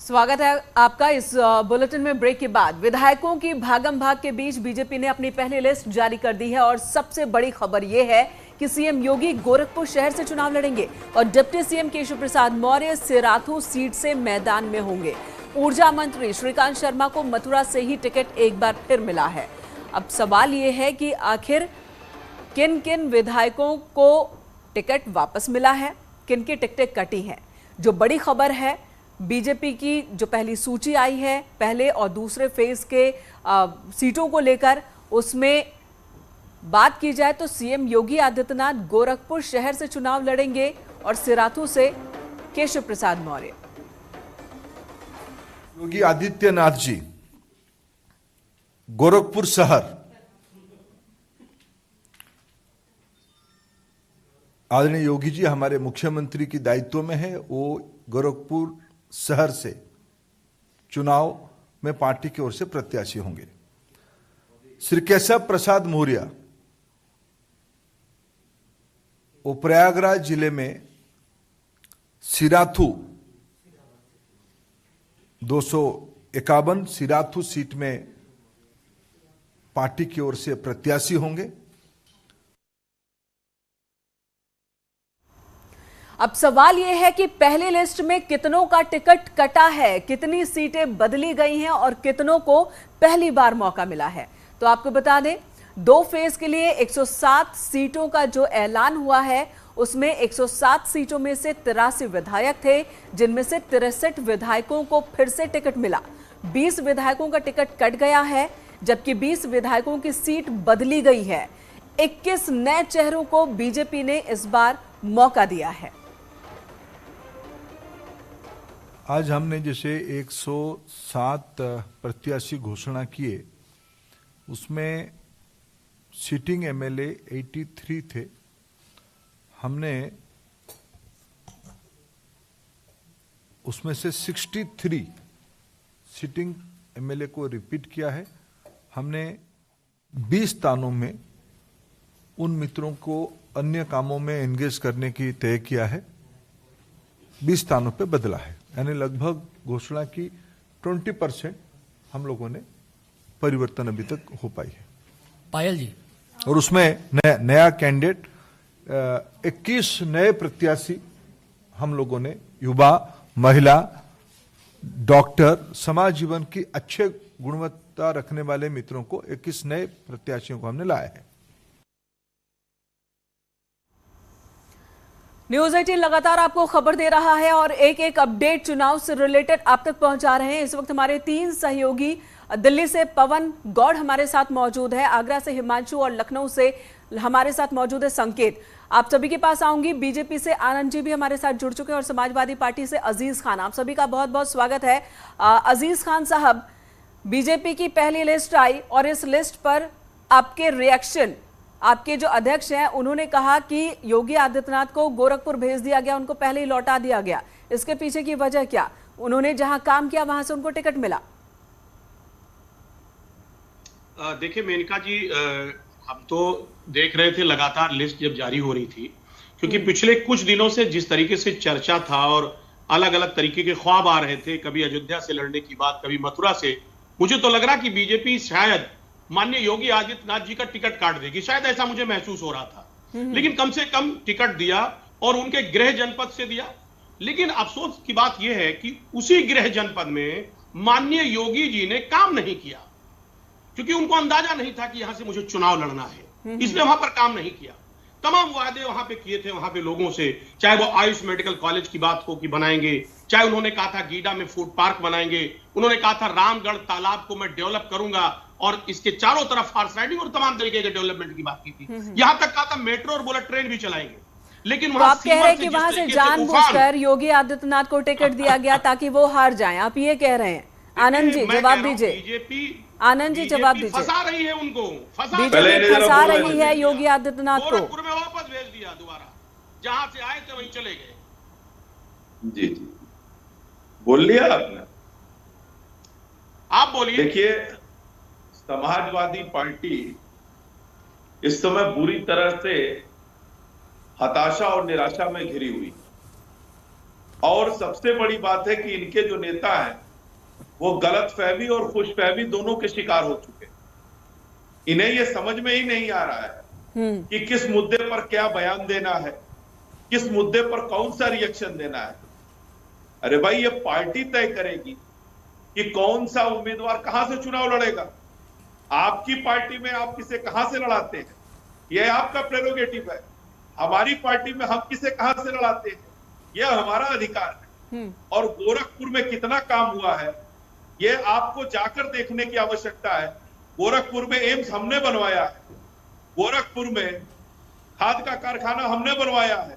स्वागत है आपका इस बुलेटिन में। ब्रेक के बाद विधायकों की भागम भाग के बीच बीजेपी ने अपनी पहली लिस्ट जारी कर दी है और सबसे बड़ी खबर यह है कि सीएम योगी गोरखपुर शहर से चुनाव लड़ेंगे और deputy CM Keshav Prasad Maurya Sirathu seat से मैदान में होंगे। ऊर्जा मंत्री श्रीकांत शर्मा को मथुरा से ही टिकट एक बार फिर मिला है। अब सवाल यह है कि आखिर किन किन विधायकों को टिकट वापस मिला है, किन की टिकटें कटी हैं। जो बड़ी खबर है, बीजेपी की जो पहली सूची आई है पहले और दूसरे फेज के सीटों को लेकर, उसमें बात की जाए तो सीएम योगी आदित्यनाथ गोरखपुर शहर से चुनाव लड़ेंगे और सिराथू से केशव प्रसाद मौर्य। योगी आदित्यनाथ जी गोरखपुर शहर, आदरणीय योगी जी हमारे मुख्यमंत्री की दायित्व में है। वो गोरखपुर शहर से चुनाव में पार्टी की ओर से प्रत्याशी होंगे। श्री केशव प्रसाद मौर्य वो प्रयागराज जिले में सिराथू 251 सिराथू सीट में पार्टी की ओर से प्रत्याशी होंगे। अब सवाल यह है कि पहली लिस्ट में कितनों का टिकट कटा है, कितनी सीटें बदली गई हैं और कितनों को पहली बार मौका मिला है। तो आपको बता दें, 2 फेज के लिए 107 सीटों का जो ऐलान हुआ है उसमें 107 सीटों में से 83 विधायक थे, जिनमें से 63 विधायकों को फिर से टिकट मिला। 20 विधायकों का टिकट कट गया है, जबकि 20 विधायकों की सीट बदली गई है। 21 नए चेहरों को बीजेपी ने इस बार मौका दिया है। आज हमने जैसे 107 प्रत्याशी घोषणा किए, उसमें सिटिंग एमएलए 83 थे। हमने उसमें से 63 सिटिंग एमएलए को रिपीट किया है। हमने 20 स्थानों में उन मित्रों को अन्य कामों में एंगेज करने की तय किया है। 20 स्थानों पे बदला है, यानी लगभग घोषणा की 20% हम लोगों ने परिवर्तन अभी तक हो पाई है। पायल जी, और उसमें नया कैंडिडेट 21 नए प्रत्याशी हम लोगों ने युवा, महिला, डॉक्टर, समाज जीवन की अच्छे गुणवत्ता रखने वाले मित्रों को 21 नए प्रत्याशियों को हमने लाया है। न्यूज 18 लगातार आपको खबर दे रहा है और एक एक अपडेट चुनाव से रिलेटेड आप तक पहुंचा रहे हैं। इस वक्त हमारे 3 सहयोगी, दिल्ली से पवन गौड़ हमारे साथ मौजूद है, आगरा से हिमांशु और लखनऊ से हमारे साथ मौजूद है संकेत। आप सभी के पास आऊंगी। बीजेपी से आनंद जी भी हमारे साथ जुड़ चुके हैं और समाजवादी पार्टी से अजीज खान। आप सभी का बहुत बहुत स्वागत है। अजीज खान साहब, बीजेपी की पहली लिस्ट आई और इस लिस्ट पर आपके रिएक्शन। आपके जो अध्यक्ष हैं उन्होंने कहा कि योगी आदित्यनाथ को गोरखपुर भेज दिया गया, उनको पहले ही लौटा दिया गया। इसके पीछे की वजह क्या? उन्होंने जहां काम किया वहां से उनको टिकट मिला। देखिए मेनका जी, हम तो देख रहे थे लगातार लिस्ट जब जारी हो रही थी, क्योंकि पिछले कुछ दिनों से जिस तरीके से चर्चा था और अलग अलग तरीके के ख्वाब आ रहे थे, कभी अयोध्या से लड़ने की बात, कभी मथुरा से, मुझे तो लग रहा कि बीजेपी शायद माननीय योगी आदित्यनाथ जी का टिकट काट देगी, शायद ऐसा मुझे महसूस हो रहा था। लेकिन कम से कम टिकट दिया और उनके गृह जनपद से दिया। लेकिन अफसोस की बात यह है कि उसी गृह जनपद में माननीय योगी जी ने काम नहीं किया, क्योंकि उनको अंदाजा नहीं था कि यहां से मुझे चुनाव लड़ना है, इसलिए वहां पर काम नहीं किया। तमाम वादे वहां पे किए थे वहां पे लोगों से, चाहे वो आयुष मेडिकल कॉलेज की बात हो कि बनाएंगे, चाहे उन्होंने कहा था गीडा में फूड पार्क बनाएंगे, उन्होंने कहा था रामगढ़ तालाब को मैं डेवलप करूंगा और इसके चारों तरफ हॉर्स राइडिंग और तमाम तरीके के डेवलपमेंट की बात की थी। यहां तक कहा था मेट्रो और बुलेट ट्रेन भी चलाएंगे। लेकिन तो आप कह रहे हैं कि वहां से जानबूझकर योगी आदित्यनाथ को टिकट दिया गया ताकि वो हार जाएं, आप ये कह रहे हैं? आनंद जी जवाब दीजिए। बीजेपी, आनंद जी जवाब दीजिए। फंसा रही है उनको, बीजेपी फंसा रही है योगी आदित्यनाथ को। गोरखपुर में वापस भेज दिया दोबारा, जहां से आए थे वहीं चले गए। जी जी, बोल लिया आपने, आप बोलिए। देखिए, समाजवादी पार्टी इस समय बुरी तरह से हताशा और निराशा में घिरी हुई। और सबसे बड़ी बात है कि इनके जो नेता हैं वो गलतफहमी और खुशफहमी दोनों के शिकार हो चुके हैं। इन्हें ये समझ में ही नहीं आ रहा है कि किस मुद्दे पर क्या बयान देना है, किस मुद्दे पर कौन सा रिएक्शन देना है। अरे भाई, ये पार्टी तय करेगी कि कौन सा उम्मीदवार कहां से चुनाव लड़ेगा। आपकी पार्टी में आप किसे कहां से लड़ाते हैं, यह आपका प्रेरोगेटिव है। हमारी पार्टी में हम किसे कहां से लड़ाते हैं, यह हमारा अधिकार है। और गोरखपुर में कितना काम हुआ है, यह आपको जाकर देखने की आवश्यकता है। गोरखपुर में एम्स हमने बनवाया है, गोरखपुर में खाद का कारखाना हमने बनवाया है,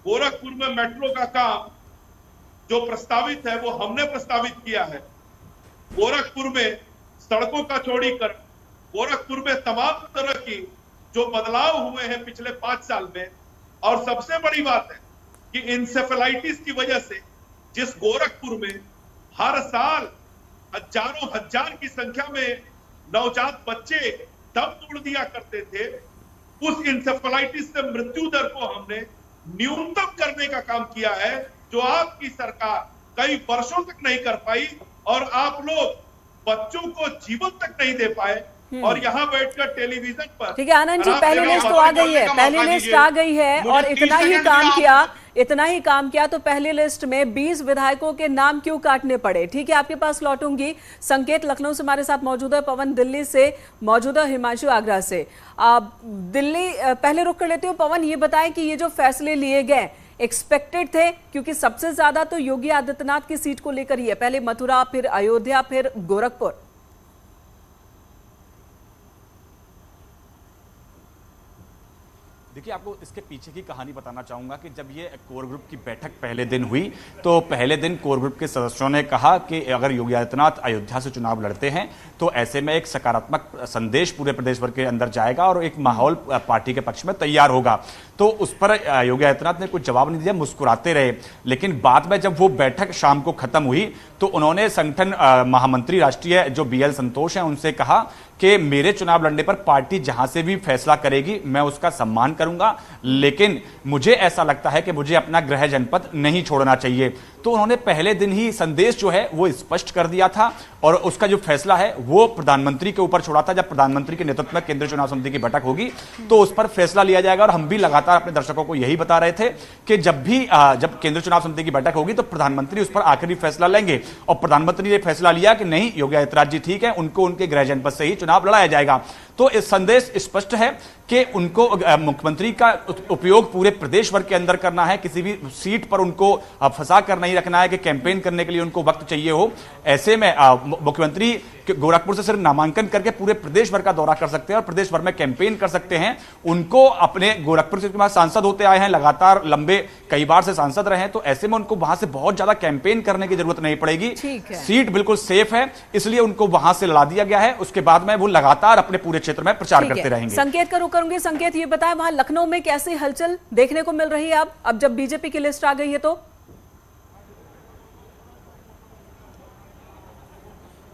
गोरखपुर में मेट्रो का काम जो प्रस्तावित है वो हमने प्रस्तावित किया है, गोरखपुर में सड़कों का चौड़ीकरण, गोरखपुर में तमाम तरह की जो बदलाव हुए हैं पिछले 5 साल में। और सबसे बड़ी बात है कि इंसेफेलाइटिस की वजह से जिस गोरखपुर में हर साल हजारों हजार की संख्या में नवजात बच्चे दम तोड़ दिया करते थे, उस इंसेफेलाइटिस से मृत्यु दर को हमने न्यूनतम करने का काम किया है, जो आपकी सरकार कई वर्षों तक नहीं कर पाई। और आप लोग बच्चों को जीवन तक नहीं दे पाए और यहाँ बैठकर टेलीविजन पर। ठीक है आनंद जी, पहली लिस्ट तो आ गई है, पहली लिस्ट आ गई है और इतना ही काम किया तो पहली लिस्ट में 20 विधायकों के नाम क्यों काटने पड़े। ठीक है, आपके पास लौटूंगी। संकेत लखनऊ से हमारे साथ मौजूद है, पवन दिल्ली से मौजूद है, हिमांशु आगरा से। दिल्ली पहले रुक कर लेते हो। पवन, ये बताएं कि ये जो फैसले लिए गए एक्सपेक्टेड थे, क्योंकि सबसे ज्यादा तो योगी आदित्यनाथ की सीट को लेकर ही है, पहले मथुरा, फिर अयोध्या, फिर गोरखपुर। देखिए, आपको इसके पीछे की कहानी बताना चाहूंगा कि जब ये कोर ग्रुप की बैठक पहले दिन हुई तो पहले दिन कोर ग्रुप के सदस्यों ने कहा कि अगर योगी आदित्यनाथ अयोध्या से चुनाव लड़ते हैं तो ऐसे में एक सकारात्मक संदेश पूरे प्रदेश भर के अंदर जाएगा और एक माहौल पार्टी के पक्ष में तैयार होगा। तो उस पर योगी आदित्यनाथ ने कुछ जवाब नहीं दिया, मुस्कुराते रहे। लेकिन बाद में जब वो बैठक शाम को खत्म हुई तो उन्होंने संगठन महामंत्री राष्ट्रीय जो BL संतोष हैं उनसे कहा कि मेरे चुनाव लड़ने पर पार्टी जहां से भी फैसला करेगी मैं उसका सम्मान करूंगा, लेकिन मुझे ऐसा लगता है कि मुझे अपना गृह जनपद नहीं छोड़ना चाहिए। तो उन्होंने पहले दिन ही संदेश जो है वो स्पष्ट कर दिया था और उसका जो फैसला है वो प्रधानमंत्री के ऊपर छोड़ा था। जब प्रधानमंत्री के नेतृत्व में केंद्रीय चुनाव समिति की बैठक होगी तो उस पर फैसला लिया जाएगा। और हम भी लगातार अपने दर्शकों को यही बता रहे थे कि जब केंद्रीय चुनाव समिति की बैठक होगी तो प्रधानमंत्री उस पर आखिरी फैसला लेंगे। और प्रधानमंत्री ने फैसला लिया कि नहीं, योगी आदित्यनाथ जी ठीक है, उनको उनके गृह जनपद से ही चुनाव लड़ाया जाएगा। तो इस संदेश स्पष्ट है कि उनको मुख्यमंत्री का उपयोग पूरे प्रदेश भर के अंदर करना है, किसी भी सीट पर उनको फंसा कर नहीं रखना है कि कैंपेन करने के लिए उनको वक्त चाहिए हो। ऐसे में मुख्यमंत्री गोरखपुर से सिर्फ नामांकन करके पूरे प्रदेश भर का दौरा कर सकते हैं और प्रदेश भर में कैंपेन कर सकते हैं। उनको अपने गोरखपुर से सांसद होते आए हैं, लगातार लंबे कई बार से सांसद रहे हैं, तो ऐसे में उनको वहां से बहुत ज्यादा कैंपेन करने की जरूरत नहीं पड़ेगी। सीट बिल्कुल सेफ है, इसलिए उनको वहां से लड़ा दिया गया है। उसके बाद में वो लगातार अपने पूरे क्षेत्र में प्रचार करते रहेंगे। संकेत का रुख करूंगी। संकेत, ये बताएं वहां लखनऊ में कैसी हलचल देखने को मिल रही है अब जब बीजेपी की लिस्ट आ गई है तो?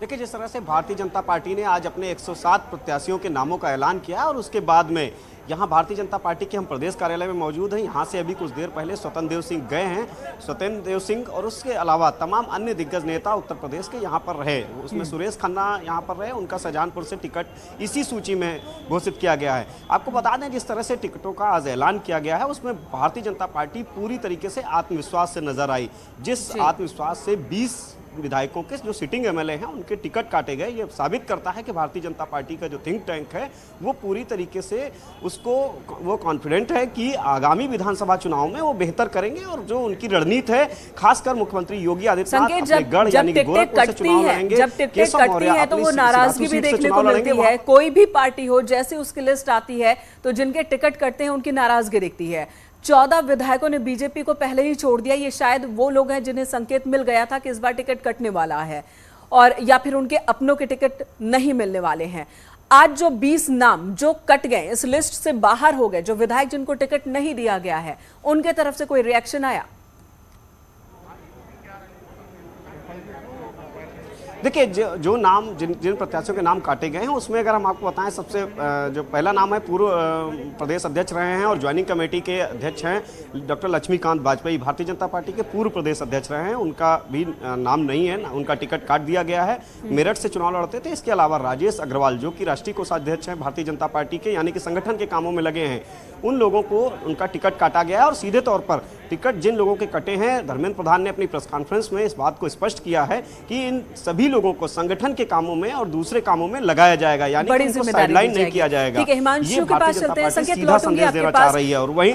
देखिए, जिस तरह से भारतीय जनता पार्टी ने आज अपने 107 प्रत्याशियों के नामों का ऐलान किया और उसके बाद में यहाँ भारतीय जनता पार्टी के हम प्रदेश कार्यालय में मौजूद हैं। यहाँ से अभी कुछ देर पहले स्वतंत्र देव सिंह गए हैं। स्वतंत्र देव सिंह और उसके अलावा तमाम अन्य दिग्गज नेता उत्तर प्रदेश के यहाँ पर रहे। उसमें सुरेश खन्ना यहाँ पर रहे, उनका शाहजहांपुर से टिकट इसी सूची में घोषित किया गया है। आपको बता दें, जिस तरह से टिकटों का आज ऐलान किया गया है उसमें भारतीय जनता पार्टी पूरी तरीके से आत्मविश्वास से नजर आई। जिस आत्मविश्वास से 20 विधायकों के जो सिटिंग एमएलए हैं उनके टिकट काटे गए, ये साबित करता है कि भारतीय जनता पार्टी का जो थिंक टैंक है वो पूरी तरीके से वो कॉन्फिडेंट है कि आगामी विधानसभा चुनाव में वो बेहतर करेंगे। और जो उनकी रणनीति है, खासकर मुख्यमंत्री योगी आदित्यनाथ अपने गढ़ यानी कि गोरखपुर से चुनाव लड़ेंगे। जब टिकटें कटती है तो वो नाराजगी भी देखने को मिलती है। कोई भी पार्टी हो, जैसे उसकी लिस्ट आती है तो जिनके टिकट कटते हैं उनकी नाराजगी दिखती है। 14 विधायकों ने बीजेपी को पहले ही छोड़ दिया। ये शायद वो लोग हैं जिन्हें संकेत मिल गया था कि इस बार टिकट कटने वाला है और या फिर उनके अपनों के टिकट नहीं मिलने वाले हैं। आज जो 20 नाम जो कट गए, इस लिस्ट से बाहर हो गए, जो विधायक जिनको टिकट नहीं दिया गया है, उनके तरफ से कोई रिएक्शन आया? देखिए जो नाम जिन प्रत्याशियों के नाम काटे गए हैं उसमें अगर हम आपको बताएं, सबसे जो पहला नाम है, पूर्व प्रदेश अध्यक्ष रहे हैं और ज्वाइनिंग कमेटी के अध्यक्ष हैं डॉक्टर लक्ष्मीकांत वाजपेयी, भारतीय जनता पार्टी के पूर्व प्रदेश अध्यक्ष रहे हैं। उनका भी नाम नहीं है, उनका टिकट काट दिया गया है, मेरठ से चुनाव लड़ते थे। इसके अलावा राजेश अग्रवाल जो कि राष्ट्रीय कोषाध्यक्ष हैं भारतीय जनता पार्टी के, यानी कि संगठन के कामों में लगे हैं, उन लोगों को उनका टिकट काटा गया है। और सीधे तौर पर टिकट जिन लोगों के कटे हैं, धर्मेंद्र प्रधान ने अपनी प्रेस कॉन्फ्रेंस में इस बात को स्पष्ट किया है कि इन सभी लोगों को संगठन के कामों में और दूसरे कामों में लगाया जाएगा, यानी कि उनको साइडलाइन नहीं किया जाएगा। ठीक है, हिमांशु के पास चलते हैं, संकेत लौटूंगी आपके पास। और वहीं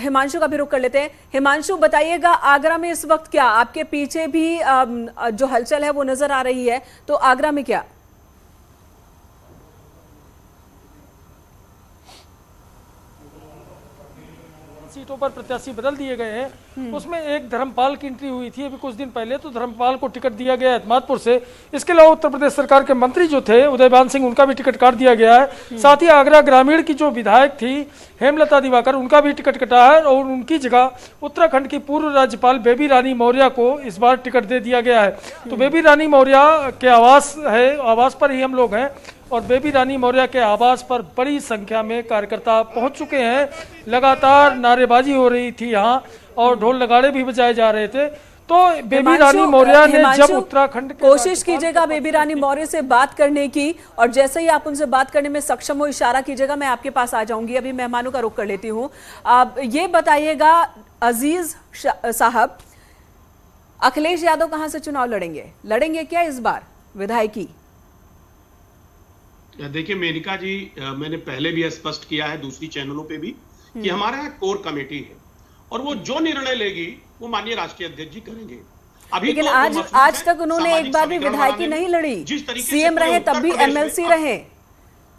हिमांशु का भी रुख कर लेते हैं। हिमांशु, बताइएगा आगरा में इस वक्त क्या, आपके पीछे भी जो हलचल है वो नजर आ रही है, तो आगरा में क्या? सीटों पर प्रत्याशी बदल दिए गए हैं। उसमें एक धर्मपाल की एंट्री हुई थी अभी कुछ दिन पहले, तो धर्मपाल को टिकट दिया गया एतमादपुर से। इसके अलावा उत्तर प्रदेश सरकार के मंत्री जो थे उदयभान सिंह, उनका भी टिकट काट दिया गया है। साथ ही आगरा ग्रामीण की जो विधायक थी हेमलता दिवाकर, उनका भी टिकट कटा है और उनकी जगह उत्तराखंड की पूर्व राज्यपाल बेबी रानी मौर्य को इस बार टिकट दे दिया गया है। तो बेबी रानी मौर्य के आवास पर ही हम लोग हैं और बेबी रानी मौर्य के आवास पर बड़ी संख्या में कार्यकर्ता पहुंच चुके हैं। लगातार नारेबाजी हो रही थी यहाँ और ढोल नगाड़े भी बजाए जा रहे थे। तो बेबी रानी मौर्य ने जब उत्तराखंड कोशिश कीजिएगा बेबी रानी मौर्य से बात करने की, और जैसे ही आप उनसे बात करने में सक्षम हो इशारा कीजिएगा, मैं आपके पास आ जाऊंगी। अभी मेहमानों का रुख कर लेती हूँ। आप ये बताइएगा अजीज साहब, अखिलेश यादव कहां से चुनाव लड़ेंगे क्या इस बार विधायकी? देखिए मेनका जी, मैंने पहले भी स्पष्ट किया है दूसरी चैनलों पे भी कि हमारा यहाँ कोर कमेटी है और वो जो निर्णय लेगी वो माननीय राष्ट्रीय अध्यक्ष जी करेंगे। अभी लेकिन तो आज तक उन्होंने एक बार भी विधायकी नहीं लड़ी, सीएम रहे तब भी एमएलसी रहे,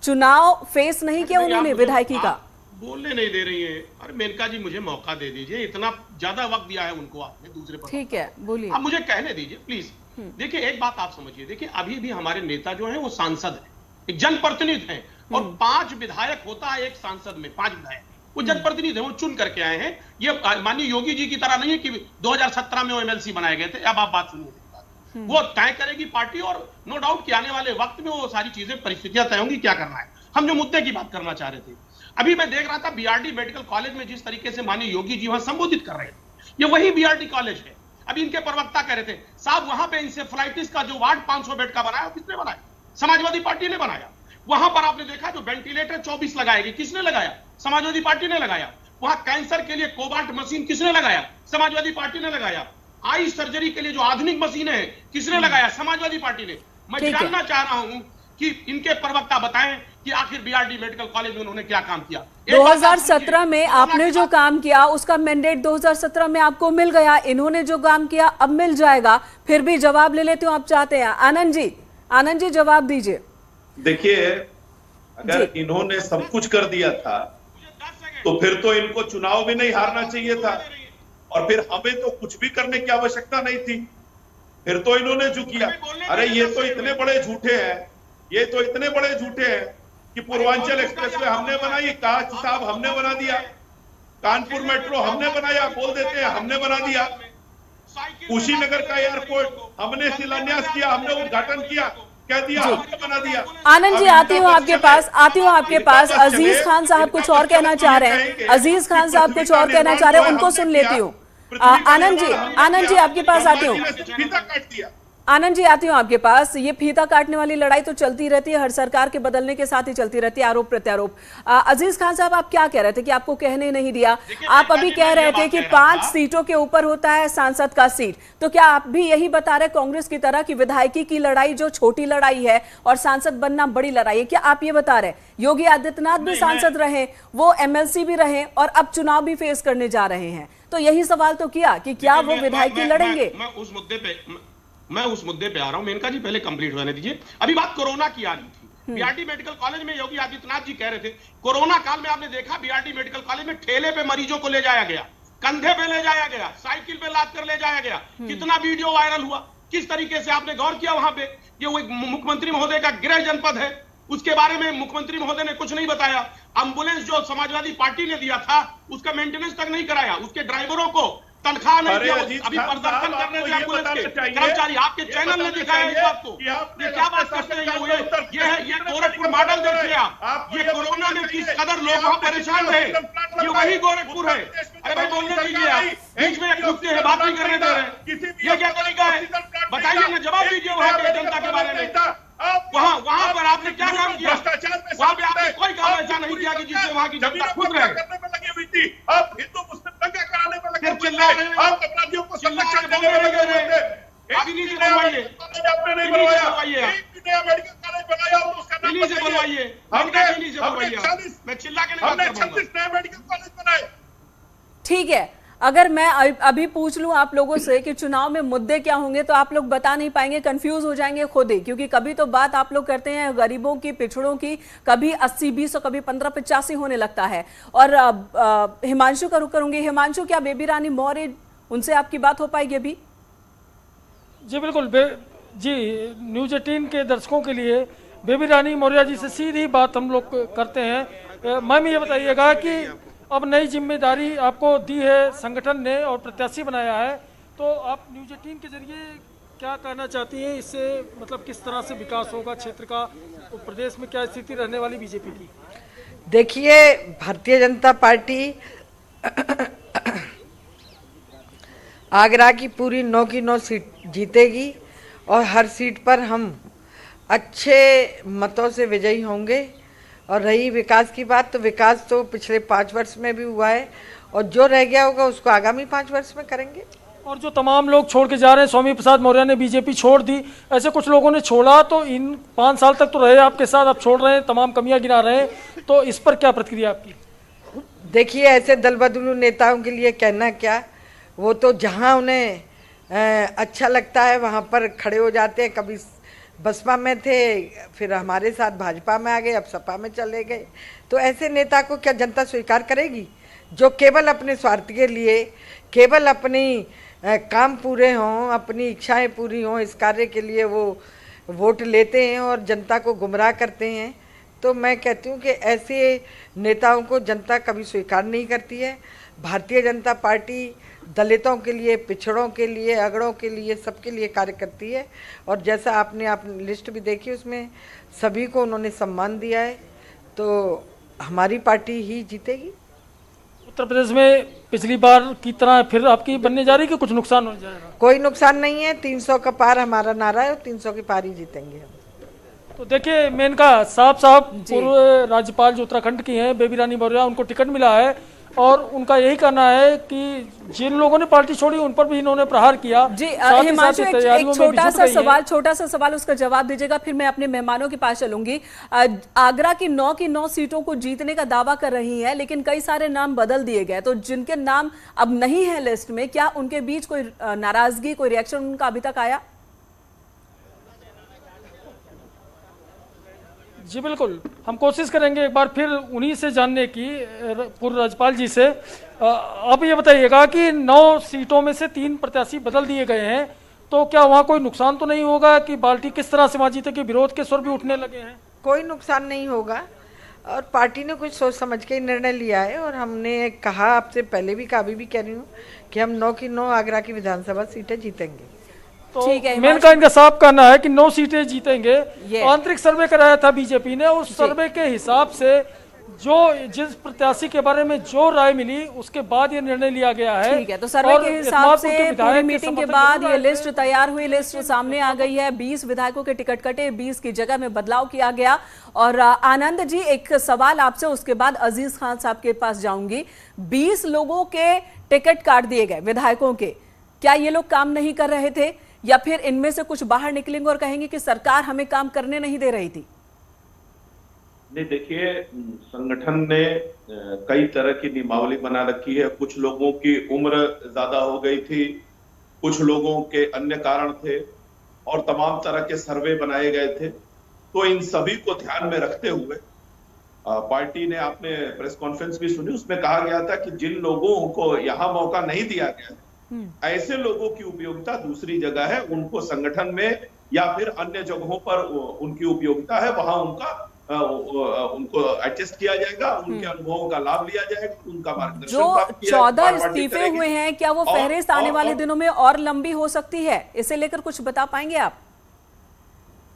चुनाव फेस नहीं किया उन्होंने विधायकी का। बोलने नहीं दे रही है। अरे मेनका जी मुझे मौका दे दीजिए, इतना ज्यादा वक्त दिया है उनको आपने दूसरे पर। ठीक है, बोलिए। अब मुझे कहने दीजिए प्लीज। देखिए एक बात आप समझिए, देखिए अभी भी हमारे नेता जो है वो सांसद है, एक जनप्रतिनिधि हैं और 5 विधायक होता है एक सांसद में, 5 विधायक वो जनप्रतिनिधि हैं, वो चुन करके आए हैं। ये माननीय योगी जी की तरह नहीं है कि 2017 में वो एमएलसी बनाए गए थे। अब आप बात सुनिए, वो तय करेगी पार्टी और नो डाउट कि आने वाले वक्त में वो सारी चीजें परिस्थितियां तय होंगी क्या करना है। हम जो मुद्दे की बात करना चाह रहे थे, अभी मैं देख रहा था बीआरडी मेडिकल कॉलेज में जिस तरीके से माननीय योगी जी वहां संबोधित कर रहे थे, ये वही बीआरडी कॉलेज है। अभी इनके प्रवक्ता कह रहे थे साहब वहां पे इंसेफ्लाइटिस का जो वार्ड 500 बेड का बनाया किसने बनाया? समाजवादी पार्टी ने बनाया। वहां पर आपने देखा जो वेंटिलेटर 24 लगाएगी किसने लगाया? समाजवादी पार्टी ने लगाया। वहां कैंसर के लिए कोबाल्ट मशीन किसने लगाया? समाजवादी पार्टी ने लगाया। आई सर्जरी के लिए जो आधुनिक मशीन है किसने लगाया? समाजवादी पार्टी ने। मैं जानना चाह रहा हूं कि इनके प्रवक्ता बताएं कि आखिर बीआरडी मेडिकल कॉलेज में उन्होंने क्या काम किया। 2017 में आपने जो काम किया उसका मैंडेट 2017 में आपको मिल गया, इन्होंने जो काम किया अब मिल जाएगा, फिर भी जवाब ले लेते हो आप चाहते हैं। आनंद जी जवाब दीजिए। देखिए अगर इन्होंने सब कुछ कर दिया था तो फिर तो इनको चुनाव भी नहीं हारना चाहिए था और फिर हमें तो कुछ भी करने की आवश्यकता नहीं थी। फिर तो इन्होंने जो किया, अरे ये तो इतने बड़े झूठे हैं, ये तो इतने बड़े झूठे हैं कि पूर्वांचल एक्सप्रेसवे हमने बनाई, काश साहब हमने बना दिया, कानपुर मेट्रो हमने बनाया, बोल देते हैं हमने बना दिया, कुशीनगर का एयरपोर्ट हमने शिलान्यास किया, हमने उद्घाटन किया, कह दिया हमने बना दिया। आनंद जी आती हूँ आपके पास। अजीज खान साहब कुछ और कहना चाह रहे हैं, अजीज खान साहब कुछ और कहना चाह रहे हैं, उनको सुन लेती हूँ। आनंद जी आपके पास आती हूँ। आनंद जी आती हूँ आपके पास। ये फीता काटने वाली लड़ाई तो चलती रहती है, हर सरकार के बदलने के साथ ही चलती रहती है, आरोप प्रत्यारोप। अजीज खान साहब आप क्या कह रहे थे कि आपको कहने नहीं दिया? आप अभी कह रहे थे कि 5 सीटों के ऊपर होता है सांसद का सीट, तो क्या आप भी यही बता रहे कांग्रेस की तरह कि विधायकी की लड़ाई जो छोटी लड़ाई है और सांसद बनना बड़ी लड़ाई है? क्या आप ये बता रहे योगी आदित्यनाथ भी सांसद रहे, वो एमएलसी भी रहे और अब चुनाव भी फेस करने जा रहे हैं, तो यही सवाल तो किया कि क्या वो विधायकी लड़ेंगे? मैं उस मुद्दे पे आ रहा हूं। मेनका जी पहले कंप्लीट होने दीजिए। अभी बात कोरोना की आ रही थी। बीआरडी मेडिकल कॉलेज में योगी आदित्यनाथ जी कह रहे थे कोरोना काल में आपने देखा बीआरडी मेडिकल कॉलेज में ठेले पे मरीजों को ले जाया गया, कंधे पे ले जाया गया, साइकिल पे लाद कर ले जाया गया। कितना वीडियो वायरल हुआ, किस तरीके से आपने गौर किया? वहां पे ये वो मुख्यमंत्री महोदय का गृह जनपद है, उसके बारे में मुख्यमंत्री महोदय ने कुछ नहीं बताया। एम्बुलेंस जो समाजवादी पार्टी ने दिया था उसका मेंटेनेंस तक नहीं कराया, उसके ड्राइवरों को तनख्वाह नहीं अरे दिया, अजीत अभी खान प्रदर्शन साहब, करने आपको दिया ये पुलिस बताना के चाहिए, कर्मचारी, आपके ये चैनल ने बताना दिखाया इस चाहिए बात को। कि आपने ये क्या बात करते हैं ये गोरखपुर मॉडल देखिए आप, ये कोरोना में किस कदर लोग वहां परेशान रहे, ये वही गोरखपुर है। अरे भाई बोलने दीजिए आप, बीच में घुसते हैं, बात नहीं करने दे रहे, ये क्या तरीका है? बताइए ना, जवाब दीजिए वहां के जनता के बारे में। वहां पर आपने क्या काम किया? वहां पे आपने कोई काम ऐसा नहीं किया कि जिससे वहां की जनता खुश रहे। करने में लगी हुई थी, अब हिंदू मुस्लिम दंगा कराने में लगे फिर हुए चिल्ला थे, रहे हैं, अब अपराधियों को चिल्ला संरक्षण के देने में बोलने लगे हुए लगे थे। आप इन्हीं से बनवाइए, आपने नहीं इन्हीं से बनवाया, बनवाइए आप। एक भी नया मेडिकल कॉलेज बनाया हो तो उसका नाम इन्हीं से बताइए। बनवाइए, हमने इन्हीं से बनवाइए आप। 40 मैं चिल्ला के नहीं हमने बात करूंगा। 36 नए मेडिकल कॉलेज बनाए। ठीक है, अगर मैं अभी पूछ लूं आप लोगों से कि चुनाव में मुद्दे क्या होंगे तो आप लोग बता नहीं पाएंगे, कंफ्यूज हो जाएंगे खुद ही, क्योंकि कभी तो बात आप लोग करते हैं गरीबों की, पिछड़ों की, कभी 80-20 और कभी 15-85 होने लगता है। और हिमांशु का रुख करूंगी। हिमांशु, क्या बेबी रानी मौर्य, उनसे आपकी बात हो पाएगी अभी? जी बिल्कुल जी, न्यूज 18 के दर्शकों के लिए बेबी रानी मौर्य जी से सीधी बात हम लोग करते हैं। मैम ये बताइएगा कि अब नई जिम्मेदारी आपको दी है संगठन ने और प्रत्याशी बनाया है, तो आप न्यूज 18 के जरिए क्या कहना चाहती हैं? इससे मतलब किस तरह से विकास होगा क्षेत्र का, तो प्रदेश में क्या स्थिति रहने वाली बीजेपी की? देखिए, भारतीय जनता पार्टी आगरा की पूरी 9 की 9 सीट जीतेगी और हर सीट पर हम अच्छे मतों से विजयी होंगे। और रही विकास की बात, तो विकास तो पिछले 5 वर्ष में भी हुआ है और जो रह गया होगा उसको आगामी 5 वर्ष में करेंगे। और जो तमाम लोग छोड़ के जा रहे हैं, स्वामी प्रसाद मौर्य ने बीजेपी छोड़ दी, ऐसे कुछ लोगों ने छोड़ा, तो इन 5 साल तक तो रहे आपके साथ, अब छोड़ रहे हैं, तमाम कमियां गिना रहे हैं, तो इस पर क्या प्रतिक्रिया आपकी? देखिए, ऐसे दलबदलू नेताओं के लिए कहना क्या, वो तो जहां उन्हें अच्छा लगता है वहां पर खड़े हो जाते हैं। कभी बसपा में थे, फिर हमारे साथ भाजपा में आ गए, अब सपा में चले गए। तो ऐसे नेता को क्या जनता स्वीकार करेगी, जो केवल अपने स्वार्थ के लिए, केवल अपनी काम पूरे हों, अपनी इच्छाएं पूरी हों, इस कार्य के लिए वो वोट लेते हैं और जनता को गुमराह करते हैं? तो मैं कहती हूँ कि ऐसे नेताओं को जनता कभी स्वीकार नहीं करती है। भारतीय जनता पार्टी दलितों के लिए, पिछड़ों के लिए, अगड़ों के लिए, सबके लिए कार्य करती है। और जैसा आपने लिस्ट भी देखी, उसमें सभी को उन्होंने सम्मान दिया है, तो हमारी पार्टी ही जीतेगी। उत्तर प्रदेश में पिछली बार की तरह फिर आपकी बनने जा रही है कि कुछ नुकसान हो जाएगा? कोई नुकसान नहीं है, 300 का पार हमारा नारा है और 300 के पार ही जीतेंगे हम। तो देखिए, मेनका साहब पूर्व राज्यपाल जो उत्तराखंड की हैं, बेबी रानी मौर्य, उनको टिकट मिला है और उनका यही कहना है कि जिन लोगों ने पार्टी छोड़ी उन पर भी इन्होंने प्रहार किया। जी हिमांशु, एक छोटा सा सवाल, उसका जवाब दीजिएगा, फिर मैं अपने मेहमानों के पास चलूंगी। आगरा की 9 की 9 सीटों को जीतने का दावा कर रही है, लेकिन कई सारे नाम बदल दिए गए, तो जिनके नाम अब नहीं है लिस्ट में, क्या उनके बीच कोई नाराजगी, कोई रिएक्शन उनका अभी तक आया? जी बिल्कुल, हम कोशिश करेंगे एक बार फिर उन्हीं से जानने की, पूर्व राज्यपाल जी से। अब ये बताइएगा कि 9 सीटों में से 3 प्रत्याशी बदल दिए गए हैं, तो क्या वहाँ कोई नुकसान तो नहीं होगा कि पार्टी किस तरह से वहाँ जीते, कि विरोध के स्वर भी उठने लगे हैं? कोई नुकसान नहीं होगा और पार्टी ने कुछ सोच समझ के निर्णय लिया है। और हमने कहा, आपसे पहले भी कहा, अभी भी कह रही हूँ कि हम 9 की 9 आगरा की विधानसभा सीटें जीतेंगे। तो मेनका इनका साफ कहना है कि 9 सीटें जीतेंगे। आंतरिक सर्वे कराया था बीजेपी ने, उस सर्वे के हिसाब से जिस प्रत्याशी के बारे में जो राय मिली, उसके बाद ये निर्णय लिया गया है। ठीक है, तो सर्वे के हिसाब से पूरी मीटिंग के बाद ये लिस्ट तैयार हुई, लिस्ट सामने आ गई है। 20 विधायकों के टिकट कटे, 20 की जगह में बदलाव किया गया। और आनंद जी, एक सवाल आपसे, उसके बाद अजीज खान साहब के पास जाऊंगी। 20 लोगों के टिकट काट दिए गए विधायकों के, क्या ये लोग काम नहीं कर रहे थे, या फिर इनमें से कुछ बाहर निकलेंगे और कहेंगे कि सरकार हमें काम करने नहीं दे रही थी? नहीं, देखिए, संगठन ने कई तरह की नियमावली बना रखी है। कुछ लोगों की उम्र ज्यादा हो गई थी, कुछ लोगों के अन्य कारण थे और तमाम तरह के सर्वे बनाए गए थे। तो इन सभी को ध्यान में रखते हुए पार्टी ने, आपने प्रेस कॉन्फ्रेंस भी सुनी, उसमें कहा गया था कि जिन लोगों को यहाँ मौका नहीं दिया गया, ऐसे लोगों की उपयोगिता दूसरी जगह है, उनको संगठन में या फिर अन्य जगहों पर उनकी उपयोगिता है, वहां उनका उनको एडजस्ट किया जाएगा, उनके अनुभवों का लाभ लिया जाएगा, उनका मार्गदर्शन जो प्राप्त किया 14 पार्टी इस्तीफे करेगी। हुए हैं, क्या वो फहरिस्त आने वाले दिनों में और लंबी हो सकती है? इसे लेकर कुछ बता पाएंगे आप?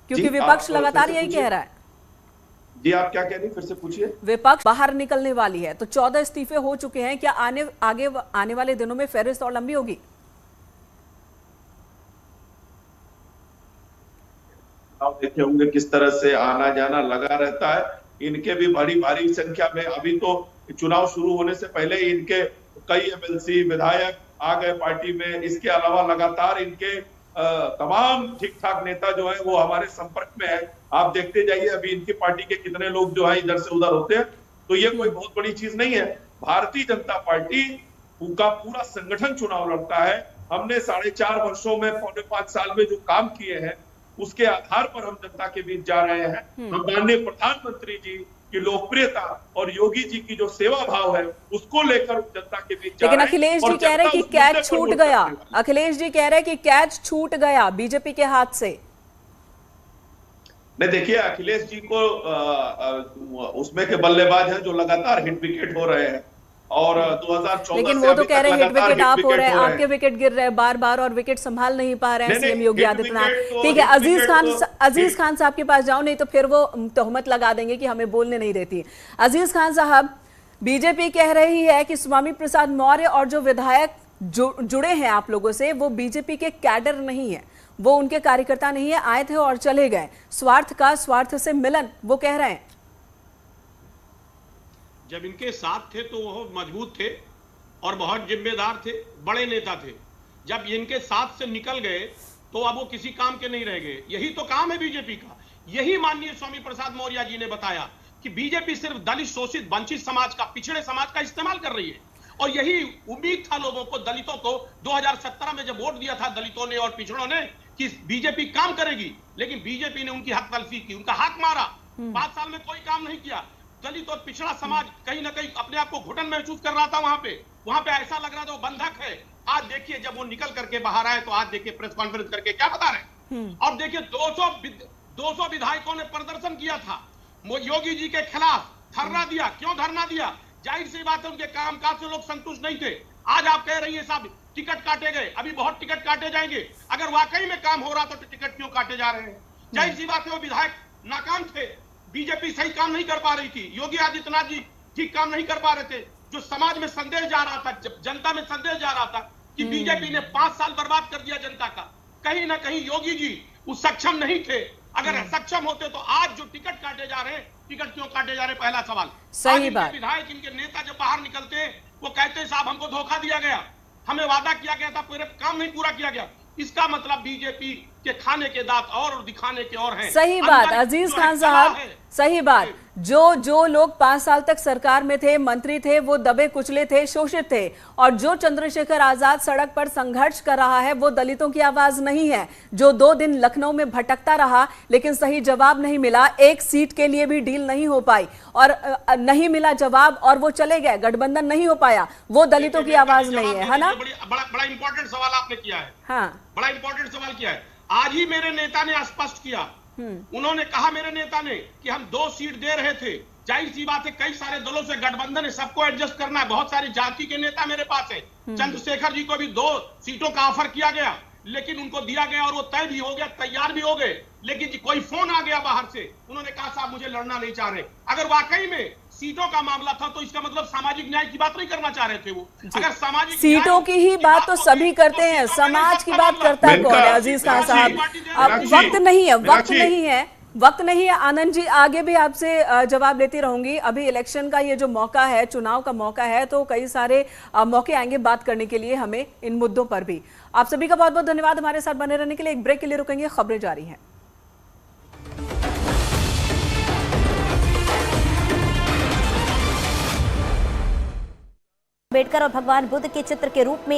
क्योंकि विपक्ष लगातार यही कह रहा है। जी, आप क्या कह रही हैं, फिर से पूछिए। विपक्ष बाहर निकलने वाली है, तो 14 इस्तीफे हो चुके हैं, क्या आने वाले दिनों में फहरिस्त और लंबी होगी? आप देखे होंगे किस तरह से आना जाना लगा रहता है। इनके भी भारी भारी संख्या में, अभी तो चुनाव शुरू होने से पहले ही इनके कई एमएलसी विधायक आ गए पार्टी में। इसके अलावा लगातार इनके तमाम ठीक ठाक नेता जो है वो हमारे संपर्क में है। आप देखते जाइए अभी इनकी पार्टी के कितने लोग जो है इधर से उधर होते हैं। तो ये कोई बहुत बड़ी चीज नहीं है। भारतीय जनता पार्टी का पूरा संगठन चुनाव लड़ता है। हमने 4.5 वर्षों में, 4.5 साल में जो काम किए हैं उसके आधार पर हम जनता के बीच जा रहे हैं। हम माननीय प्रधानमंत्री जी की लोकप्रियता और योगी जी की जो सेवा भाव है उसको लेकर जनता के बीच जा लेकिन रहे हैं। अखिलेश जी कह रहे हैं कि कैच छूट गया। अखिलेश जी कह रहे हैं कि कैच छूट गया बीजेपी के हाथ से। नहीं, देखिए अखिलेश जी को उसमें के बल्लेबाज हैं जो लगातार हिट विकेट हो रहे हैं और 2014 लेकिन वो तो कह रहे हैं हिट विकेट आप हो रहे हैं, आपके विकेट गिर रहे हैं बार बार और विकेट संभाल नहीं पा रहे हैं सीएम योगी आदित्यनाथ। ठीक है, अजीज खान साहब के पास जाओ, नहीं तो फिर वो तोहमत लगा देंगे कि हमें बोलने नहीं देती। अजीज खान साहब, बीजेपी कह रही है कि स्वामी प्रसाद मौर्य और जो विधायक जुड़े हैं आप लोगों से, वो बीजेपी के कैडर नहीं है, वो उनके कार्यकर्ता नहीं है, आए थे और चले गए। स्वार्थ से मिलन, वो कह रहे हैं। जब इनके साथ थे तो वो मजबूत थे और बहुत जिम्मेदार थे, बड़े नेता थे। जब इनके साथ से निकल गए तो अब वो किसी काम के नहीं रह गए। यही तो काम है बीजेपी का। यही माननीय स्वामी प्रसाद मौर्य जी ने बताया कि बीजेपी सिर्फ दलित, शोषित, वंचित समाज का, पिछड़े समाज का इस्तेमाल कर रही है। और यही उम्मीद था लोगों को, दलितों को 2017 में जब वोट दिया था दलितों ने और पिछड़ों ने कि बीजेपी काम करेगी, लेकिन बीजेपी ने उनकी हक तलफी की, उनका हाथ मारा। 5 साल में कोई काम नहीं किया। दलित और पिछड़ा समाज कहीं ना कहीं अपने आप को घुटन महसूस कर रहा था। वहां पे ऐसा लग रहा था वो बंधक है। आज देखिए जब वो निकल करके बाहर आए तो आज देखिए प्रेस कॉन्फ्रेंस करके क्या बता रहे। और देखिए 200 विधायकों ने प्रदर्शन किया था योगी जी के खिलाफ, धरना दिया। क्यों धरना दिया? जाहिर सी बात है उनके कामकाज से लोग संतुष्ट नहीं थे। आज आप कह रही है साहब टिकट काटे गए, अभी बहुत टिकट काटे जाएंगे। अगर वाकई में काम हो रहा तो टिकट क्यों काटे जा रहे हैं? जाहिर सी बात है वो विधायक नाकाम थे। बीजेपी सही काम नहीं कर पा रही थी, योगी आदित्यनाथ जी ठीक काम नहीं कर पा रहे थे। जो समाज में संदेश जा रहा था, जनता में संदेश जा रहा था कि बीजेपी ने 5 साल बर्बाद कर दिया जनता का, कहीं ना कहीं योगी जी उस सक्षम नहीं थे। अगर सक्षम होते तो आज जो टिकट काटे जा रहे हैं, टिकट क्यों काटे जा रहे? पहला सवाल। सही बात। विधायक, इनके नेता जब बाहर निकलते वो कहते साहब हमको धोखा दिया गया, हमें वादा किया गया था, पूरे काम नहीं पूरा किया गया। इसका मतलब बीजेपी के खाने के दांत और दिखाने के और हैं। सही बात अजीज खान साहब, सही बात। जो लोग 5 साल तक सरकार में थे, मंत्री थे, वो दबे कुचले थे, शोषित थे। और जो चंद्रशेखर आजाद सड़क पर संघर्ष कर रहा है वो दलितों की आवाज नहीं है। जो 2 दिन लखनऊ में भटकता रहा लेकिन सही जवाब नहीं मिला, एक सीट के लिए भी डील नहीं हो पाई और नहीं मिला जवाब और वो चले गए, गठबंधन नहीं हो पाया, वो दलितों की आवाज नहीं है ना। बड़ा इंपॉर्टेंट सवाल आपने किया है। हाँ, बड़ा इंपॉर्टेंट सवाल किया है। आज ही मेरे नेता ने स्पष्ट किया, उन्होंने कहा मेरे नेता ने कि हम 2 सीट दे रहे थे। जाहिर सी बात है कई सारे दलों से गठबंधन है, सबको एडजस्ट करना है। बहुत सारी जाति के नेता मेरे पास है। चंद्रशेखर जी को भी 2 सीटों का ऑफर किया गया, लेकिन उनको दिया गया और वो तय भी हो गया, तैयार भी हो गए। लेकिन कोई फोन आ गया बाहर से, उन्होंने कहा साहब मुझे लड़ना नहीं चाह रहे। अगर वाकई में सीटों का मामला था तो इसका मतलब सामाजिक न्याय की बात नहीं करना चाह रहे थे वो। अगर सामाजिक सीटों की ही बात तो सभी करते हैं, समाज की बात करता है कौन है? अजीज खान साहब, अब वक्त नहीं है, वक्त नहीं है। आनंद जी, आगे भी आपसे जवाब लेती रहूंगी। अभी इलेक्शन का ये जो मौका है, चुनाव का मौका है, तो कई सारे मौके आएंगे बात करने के लिए हमें इन मुद्दों पर भी। आप सभी का बहुत बहुत धन्यवाद हमारे साथ बने रहने के लिए। एक ब्रेक के लिए रुकेंगे, खबरें जारी हैं। अम्बेडकर और भगवान बुद्ध के चित्र के रूप में